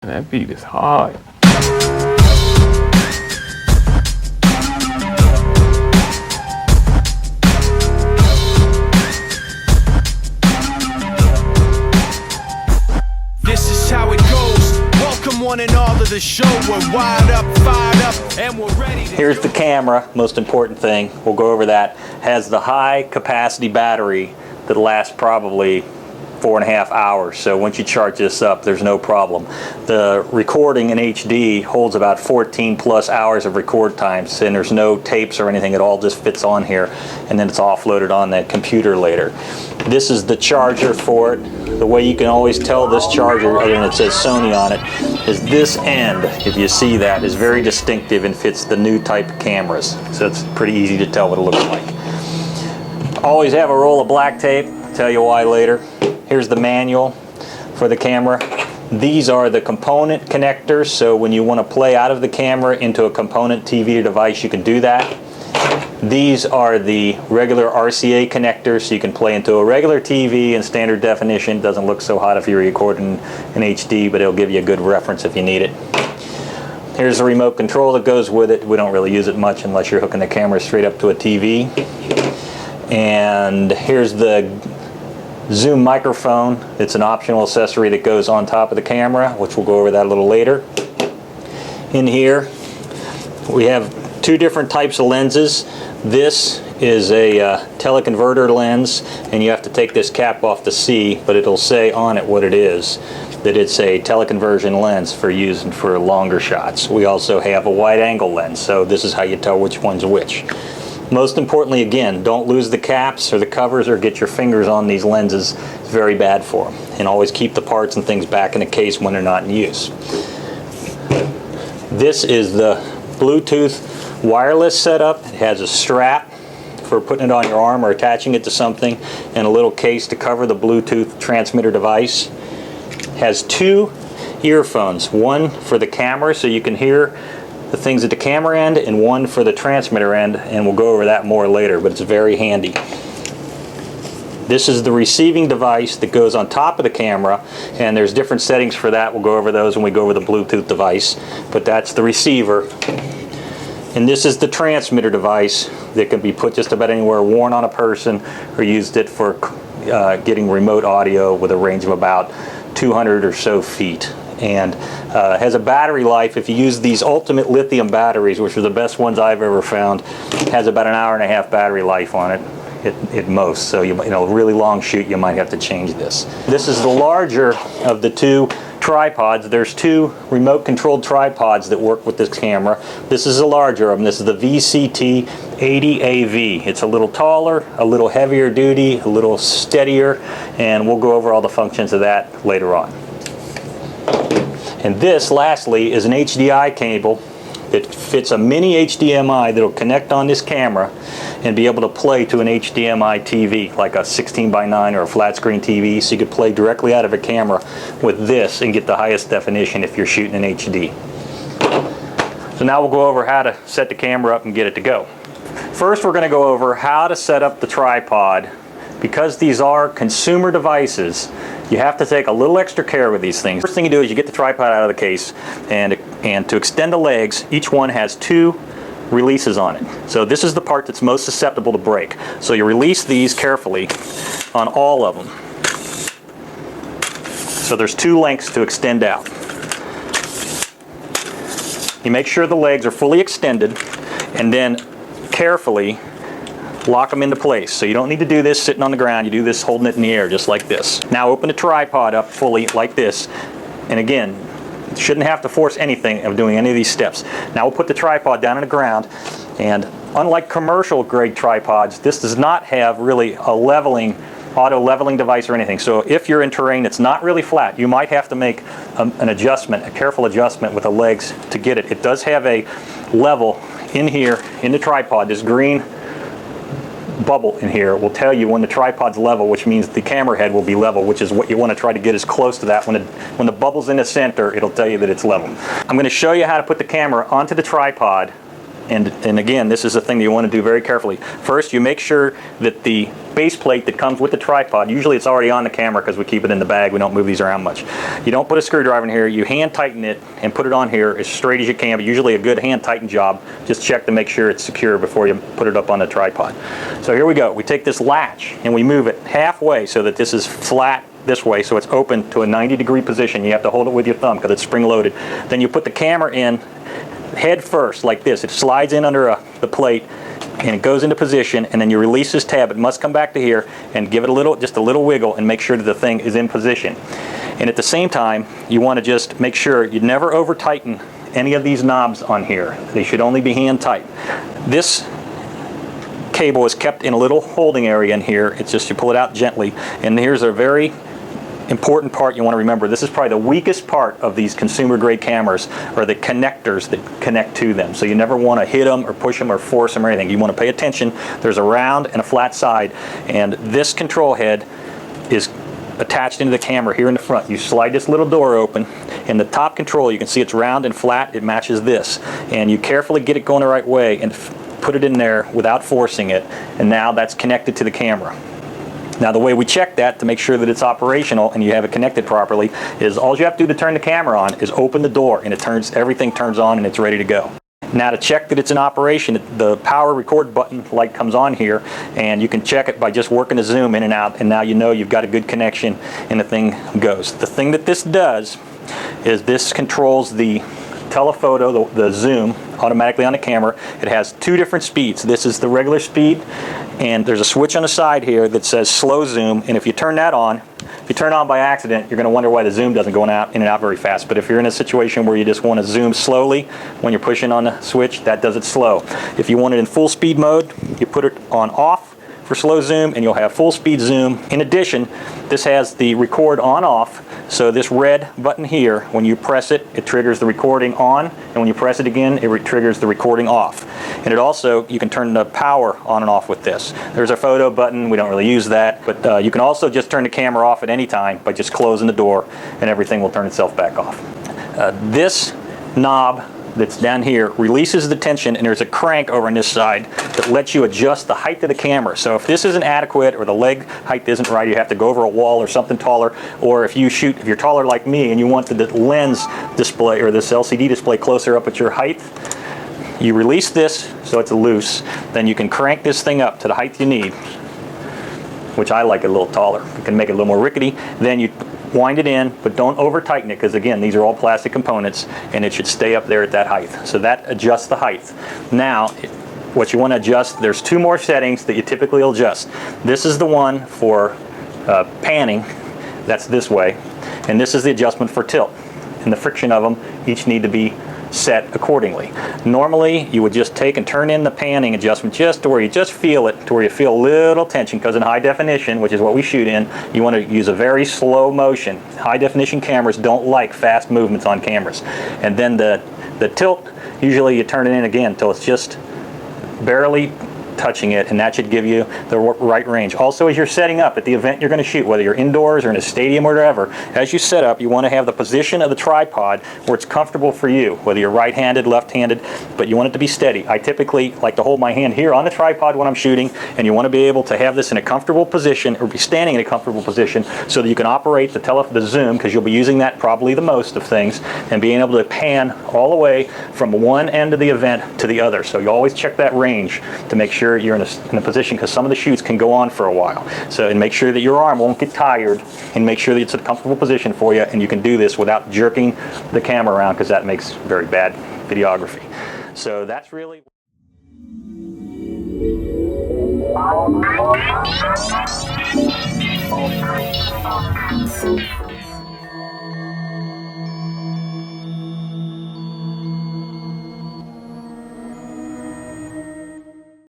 That beat is hard. This is how it goes. Welcome one and all to the show. We're wired up, fired up, and we're ready. Here's the camera, most important thing. We'll go over that. Has the high capacity battery that lasts probably 4.5 hours. So once you charge this up, there's no problem. The recording in HD holds about 14 plus hours of record time, and there's no tapes or anything. It all just fits on here, and then it's offloaded on that computer later. This is the charger for it. The way you can always tell this charger, other than it says Sony on it, is this end, if you see that, is very distinctive and fits the new type of cameras. So it's pretty easy to tell what it looks like. Always have a roll of black tape. I'll tell you why later. Here's the manual for the camera. These are the component connectors, so when you want to play out of the camera into a component TV device, you can do that. These are the regular RCA connectors, so you can play into a regular TV in standard definition. It doesn't look so hot if you're recording in HD, but it'll give you a good reference if you need it. Here's the remote control that goes with it. We don't really use it much unless you're hooking the camera straight up to a TV. And here's the zoom microphone. It's an optional accessory that goes on top of the camera, which we'll go over that a little later. In here we have two different types of lenses. This is a teleconverter lens, and you have to take this cap off to see, but it'll say on it what it is, that it's a teleconversion lens for using for longer shots. We also have a wide angle lens, so this is how you tell which one's which. Most importantly, again, don't lose the caps or the covers or get your fingers on these lenses. It's very bad for them. And always keep the parts and things back in the case when they're not in use. This is the Bluetooth wireless setup. It has a strap for putting it on your arm or attaching it to something, and a little case to cover the Bluetooth transmitter device. It has two earphones, one for the camera so you can hear the things at the camera end, and one for the transmitter end, and we'll go over that more later, but it's very handy. This is the receiving device that goes on top of the camera, and there's different settings for that. We'll go over those when we go over the Bluetooth device, but that's the receiver. And this is the transmitter device that can be put just about anywhere, worn on a person, or used it for getting remote audio with a range of about 200 or so feet. And has a battery life, if you use these ultimate lithium batteries, which are the best ones I've ever found, has about an 1.5 hour battery life on it at most. So you know, really long shoot, you might have to change this. This is the larger of the two tripods. There's two remote controlled tripods that work with this camera. This is the larger of them. This is the VCT 80AV. It's a little taller, a little heavier duty, a little steadier, and we'll go over all the functions of that later on. And this, lastly, is an HDI cable that fits a mini HDMI that will connect on this camera and be able to play to an HDMI TV, like a 16:9 or a flat screen TV, so you could play directly out of a camera with this and get the highest definition if you're shooting in HD. So now we'll go over how to set the camera up and get it to go. First, we're going to go over how to set up the tripod. Because these are consumer devices, you have to take a little extra care with these things. First thing you do is you get the tripod out of the case, and to extend the legs, each one has two releases on it. So this is the part that's most susceptible to break. So you release these carefully on all of them. So there's two lengths to extend out. You make sure the legs are fully extended, and then carefully lock them into place. So you don't need to do this sitting on the ground. You do this holding it in the air, just like this. Now open the tripod up fully like this, and again, shouldn't have to force anything of doing any of these steps. Now we'll put the tripod down on the ground, and unlike commercial grade tripods, this does not have really a auto leveling device or anything. So if you're in terrain that's not really flat, you might have to make an adjustment, a careful adjustment with the legs to get it. It does have a level in here in the tripod. This green bubble in here will tell you when the tripod's level, which means the camera head will be level, which is what you want to try to get as close to that. When the bubble's in the center, it'll tell you that it's level. I'm going to show you how to put the camera onto the tripod And again, this is the thing that you want to do very carefully. First, you make sure that the base plate that comes with the tripod, usually it's already on the camera because we keep it in the bag, we don't move these around much. You don't put a screwdriver in here, you hand tighten it and put it on here as straight as you can, but usually a good hand tighten job. Just check to make sure it's secure before you put it up on the tripod. So here we go. We take this latch and we move it halfway so that this is flat this way, so it's open to a 90-degree position. You have to hold it with your thumb because it's spring-loaded. Then you put the camera in head first like this. It slides in under the plate and it goes into position, and then you release this tab. It must come back to here and give it just a little wiggle and make sure that the thing is in position. And at the same time, you want to just make sure you never over tighten any of these knobs on here. They should only be hand tight. This cable is kept in a little holding area in here. It's just you pull it out gently, and here's a very important part you want to remember. This is probably the weakest part of these consumer grade cameras, are the connectors that connect to them. So you never want to hit them or push them or force them or anything. You want to pay attention. There's a round and a flat side, and this control head is attached into the camera here in the front. You slide this little door open, and the top control, you can see it's round and flat. It matches this, and you carefully get it going the right way and put it in there without forcing it, and now that's connected to the camera. Now the way we check that to make sure that it's operational and you have it connected properly is all you have to do to turn the camera on is open the door, and everything turns on and it's ready to go. Now to check that it's in operation, the power record button light comes on here, and you can check it by just working the zoom in and out, and now you know you've got a good connection and the thing goes. The thing that this does is this controls the telephoto, the zoom, automatically on the camera. It has two different speeds. This is the regular speed, and there's a switch on the side here that says slow zoom, and if you turn that on, if you turn it on by accident, you're going to wonder why the zoom doesn't go in and out very fast. But if you're in a situation where you just want to zoom slowly when you're pushing on the switch, that does it slow. If you want it in full speed mode, you put it on off for slow zoom, and you'll have full speed zoom. In addition, this has the record on off, so this red button here, when you press it, it triggers the recording on, and when you press it again, it triggers the recording off. And it also, you can turn the power on and off with this. There's a photo button, we don't really use that, but you can also just turn the camera off at any time by just closing the door, and everything will turn itself back off. This knob that's down here releases the tension, and there's a crank over on this side that lets you adjust the height of the camera. So if this isn't adequate or the leg height isn't right, you have to go over a wall or something taller, or if you're taller like me and you want the lens display or this LCD display closer up at your height, you release this so it's loose, then you can crank this thing up to the height you need, which I like it a little taller. You can make it a little more rickety. Then you wind it in, but don't over tighten it, because again, these are all plastic components, and it should stay up there at that height. So that adjusts the height. Now, what you want to adjust, there's two more settings that you typically will adjust. This is the one for panning, that's this way, and this is the adjustment for tilt. And the friction of them each need to be set accordingly. Normally, you would just take and turn in the panning adjustment just to where you just feel it, to where you feel a little tension, because in high definition, which is what we shoot in, you want to use a very slow motion. High definition cameras don't like fast movements on cameras. And then the tilt, usually you turn it in again until it's just barely touching it, and that should give you the right range. Also, as you're setting up at the event you're going to shoot, whether you're indoors or in a stadium or wherever, as you set up, you want to have the position of the tripod where it's comfortable for you, whether you're right-handed, left-handed, but you want it to be steady. I typically like to hold my hand here on the tripod when I'm shooting, and you want to be able to have this in a comfortable position, or be standing in a comfortable position, so that you can operate the zoom, because you'll be using that probably the most of things, and being able to pan all the way from one end of the event to the other. So you always check that range to make sure you're in a position, because some of the shoots can go on for a while. So, and make sure that your arm won't get tired, and make sure that it's a comfortable position for you, and you can do this without jerking the camera around, because that makes very bad videography. So that's really...